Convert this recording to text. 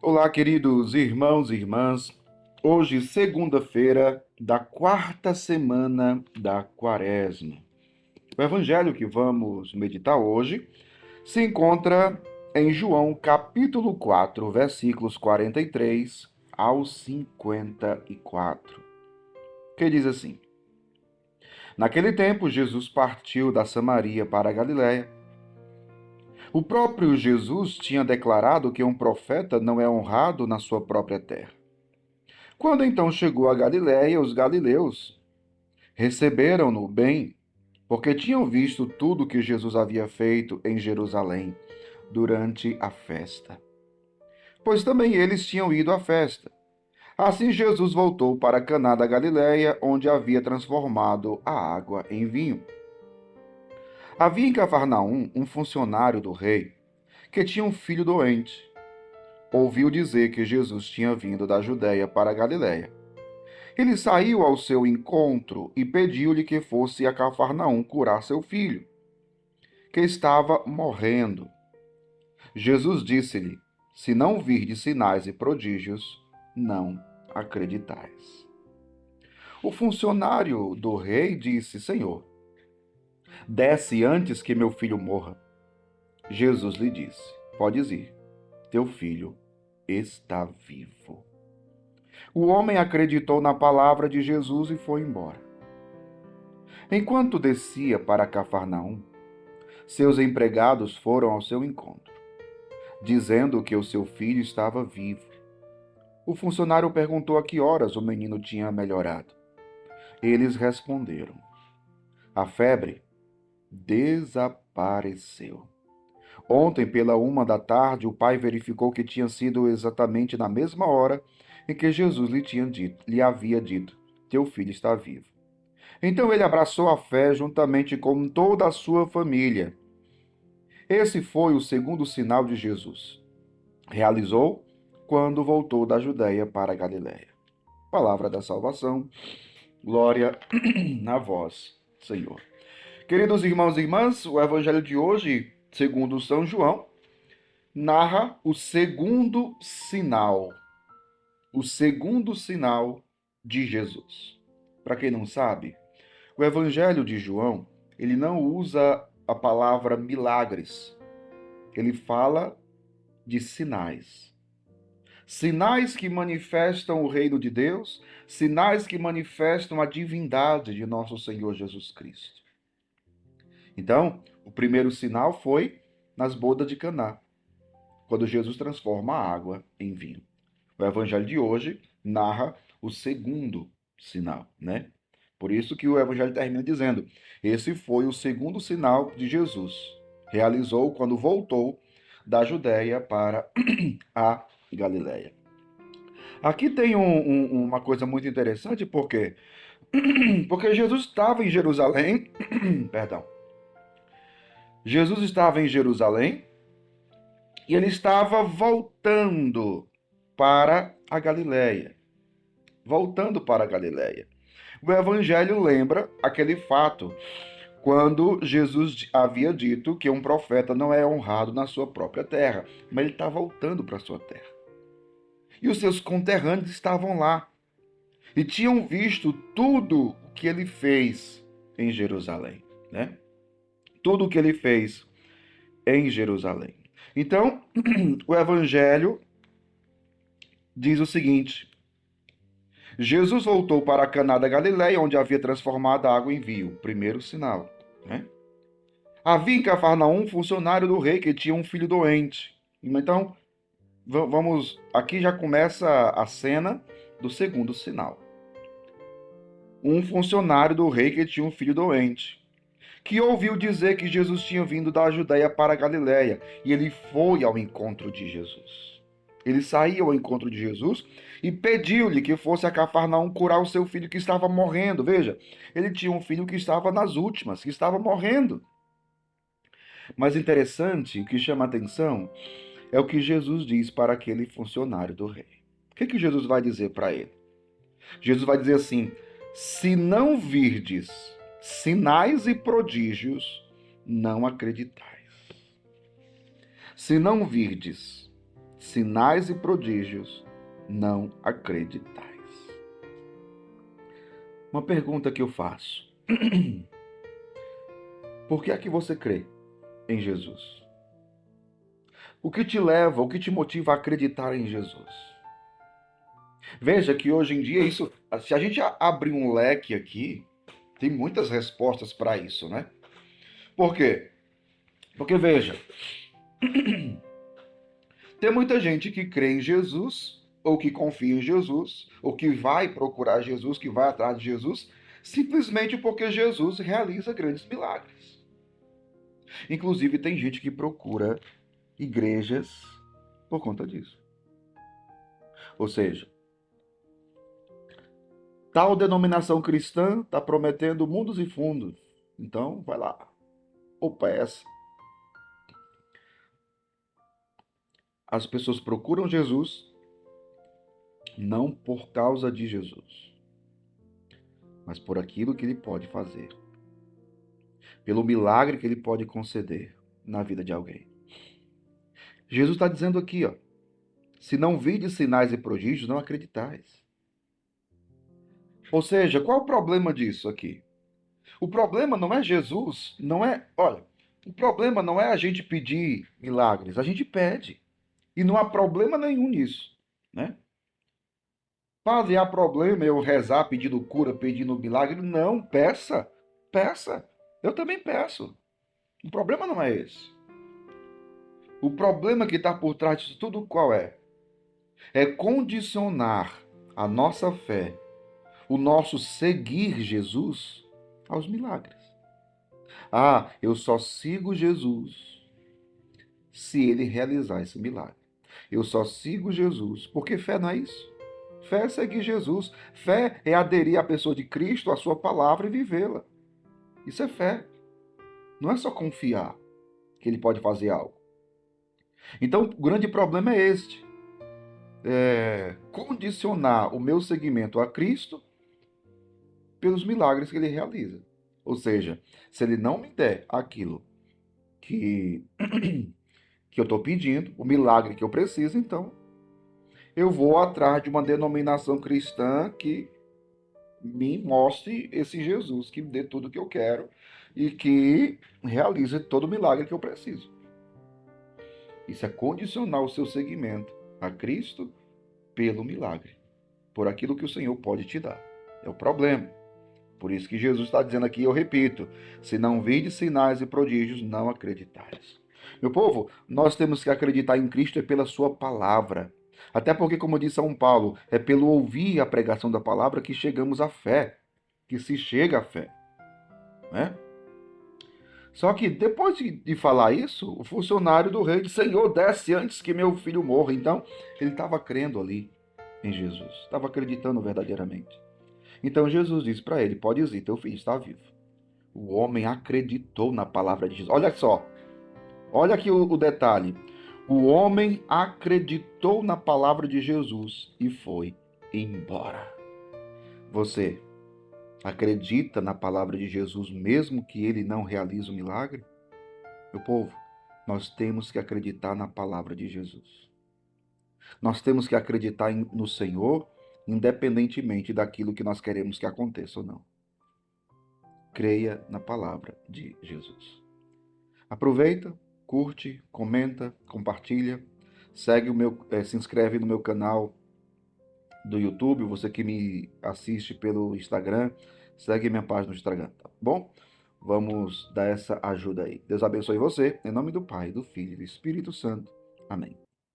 Olá, queridos irmãos e irmãs. Hoje, segunda-feira da quarta semana da Quaresma. O evangelho que vamos meditar hoje se encontra em João, capítulo 4, versículos 43 ao 54, que diz assim: Naquele tempo, Jesus partiu da Samaria para a Galiléia. O próprio Jesus tinha declarado que um profeta não é honrado na sua própria terra. Quando então chegou a Galiléia, os galileus receberam-no bem, porque tinham visto tudo que Jesus havia feito em Jerusalém durante a festa. Pois também eles tinham ido à festa. Assim Jesus voltou para Caná da Galiléia, onde havia transformado a água em vinho. Havia em Cafarnaum um funcionário do rei que tinha um filho doente. Ouviu dizer que Jesus tinha vindo da Judéia para a Galiléia. Ele saiu ao seu encontro e pediu-lhe que fosse a Cafarnaum curar seu filho, que estava morrendo. Jesus disse-lhe: Se não virdes sinais e prodígios, não acreditais. O funcionário do rei disse: Senhor, desce antes que meu filho morra. Jesus lhe disse: Podes ir, teu filho está vivo. O homem acreditou na palavra de Jesus e foi embora. Enquanto descia para Cafarnaum, seus empregados foram ao seu encontro, dizendo que o seu filho estava vivo. O funcionário perguntou a que horas o menino tinha melhorado. Eles responderam: A febre desapareceu. Ontem, pela 1 da tarde, o pai verificou que tinha sido exatamente na mesma hora em que Jesus lhe havia dito: Teu filho está vivo. Então ele abraçou a fé juntamente com toda a sua família. Esse foi o segundo sinal de Jesus. Realizou quando voltou da Judéia para a Galiléia. Palavra da salvação. Glória a vós, Senhor. Queridos irmãos e irmãs, o evangelho de hoje, segundo São João, narra o segundo sinal. O segundo sinal de Jesus. Para quem não sabe, o evangelho de João, ele não usa a palavra milagres. Ele fala de sinais. Sinais que manifestam o reino de Deus, sinais que manifestam a divindade de nosso Senhor Jesus Cristo. Então, o primeiro sinal foi nas bodas de Caná, quando Jesus transforma a água em vinho. O evangelho de hoje narra o segundo sinal, né? Por isso que o evangelho termina dizendo: esse foi o segundo sinal de Jesus. Realizou quando voltou da Judéia para a Galiléia. Aqui tem uma coisa muito interessante, porque porque Jesus estava em Jerusalém, perdão. Jesus estava em Jerusalém e ele estava voltando para a Galiléia. Voltando para a Galiléia. O evangelho lembra aquele fato quando Jesus havia dito que um profeta não é honrado na sua própria terra, mas ele está voltando para a sua terra. E os seus conterrâneos estavam lá e tinham visto tudo o que ele fez em Jerusalém, né? Tudo o que ele fez em Jerusalém. Então, o evangelho diz o seguinte: Jesus voltou para Caná da Galiléia, onde havia transformado a água em vinho. Primeiro sinal, né? Havia em Cafarnaum um funcionário do rei que tinha um filho doente. Então, vamos, aqui já começa a cena do segundo sinal. Um funcionário do rei que tinha um filho doente, que ouviu dizer que Jesus tinha vindo da Judéia para a Galiléia, e ele foi ao encontro de Jesus. Ele saiu ao encontro de Jesus e pediu-lhe que fosse a Cafarnaum curar o seu filho que estava morrendo. Veja, ele tinha um filho que estava nas últimas, que estava morrendo. Mas interessante, o que chama a atenção é o que Jesus diz para aquele funcionário do rei. O que Jesus vai dizer para ele? Jesus vai dizer assim: se não virdes sinais e prodígios, não acreditais. Se não virdes sinais e prodígios, não acreditais. Uma pergunta que eu faço. Por que é que você crê em Jesus? O que te leva, o que te motiva a acreditar em Jesus? Veja que hoje em dia isso, se a gente abrir um leque aqui, tem muitas respostas para isso, né? Por quê? Porque veja, tem muita gente que crê em Jesus, ou que confia em Jesus, ou que vai procurar Jesus, que vai atrás de Jesus, simplesmente porque Jesus realiza grandes milagres. Inclusive, tem gente que procura igrejas por conta disso. Ou seja, tal denominação cristã está prometendo mundos e fundos. Então, vai lá. Ou peça. As pessoas procuram Jesus não por causa de Jesus, mas por aquilo que ele pode fazer, pelo milagre que ele pode conceder na vida de alguém. Jesus está dizendo aqui, ó, se não vides sinais e prodígios, não acreditais. Ou seja, qual é o problema disso aqui? O problema não é Jesus, não é, olha, o problema não é a gente pedir milagres, a gente pede. E não há problema nenhum nisso, né? Padre, há problema eu rezar pedindo cura, pedindo milagre? Não, peça, peça. Eu também peço. O problema não é esse. O problema que está por trás disso tudo qual é? É condicionar a nossa fé, o nosso seguir Jesus aos milagres. Ah, eu só sigo Jesus se ele realizar esse milagre. Eu só sigo Jesus, porque fé não é isso. Fé é seguir Jesus. Fé é aderir à pessoa de Cristo, à sua palavra e vivê-la. Isso é fé. Não é só confiar que ele pode fazer algo. Então, o grande problema é este. Condicionar o meu seguimento a Cristo pelos milagres que ele realiza. Ou seja, se ele não me der aquilo que, que eu estou pedindo, o milagre que eu preciso, então eu vou atrás de uma denominação cristã que me mostre esse Jesus, que me dê tudo o que eu quero e que realize todo o milagre que eu preciso. Isso é condicionar o seu seguimento a Cristo pelo milagre, por aquilo que o Senhor pode te dar. É o problema. Por isso que Jesus está dizendo aqui, eu repito, se não vides sinais e prodígios, não acreditais. Meu povo, nós temos que acreditar em Cristo é pela sua palavra. Até porque, como diz São Paulo, é pelo ouvir a pregação da palavra que chegamos à fé, que se chega à fé, né? Só que depois de falar isso, o funcionário do rei disse, Senhor, desce antes que meu filho morra. Então, ele estava crendo ali em Jesus, estava acreditando verdadeiramente. Então Jesus disse para ele, pode ir, teu filho está vivo. O homem acreditou na palavra de Jesus. Olha só, olha aqui o detalhe. O homem acreditou na palavra de Jesus e foi embora. Você acredita na palavra de Jesus mesmo que ele não realize o milagre? Meu povo, nós temos que acreditar na palavra de Jesus. Nós temos que acreditar no Senhor, independentemente daquilo que nós queremos que aconteça ou não. Creia na palavra de Jesus. Aproveita, curte, comenta, compartilha, segue se inscreve no meu canal do YouTube, você que me assiste pelo Instagram, segue minha página no Instagram, tá bom? Vamos dar essa ajuda aí. Deus abençoe você, em nome do Pai, do Filho e do Espírito Santo. Amém.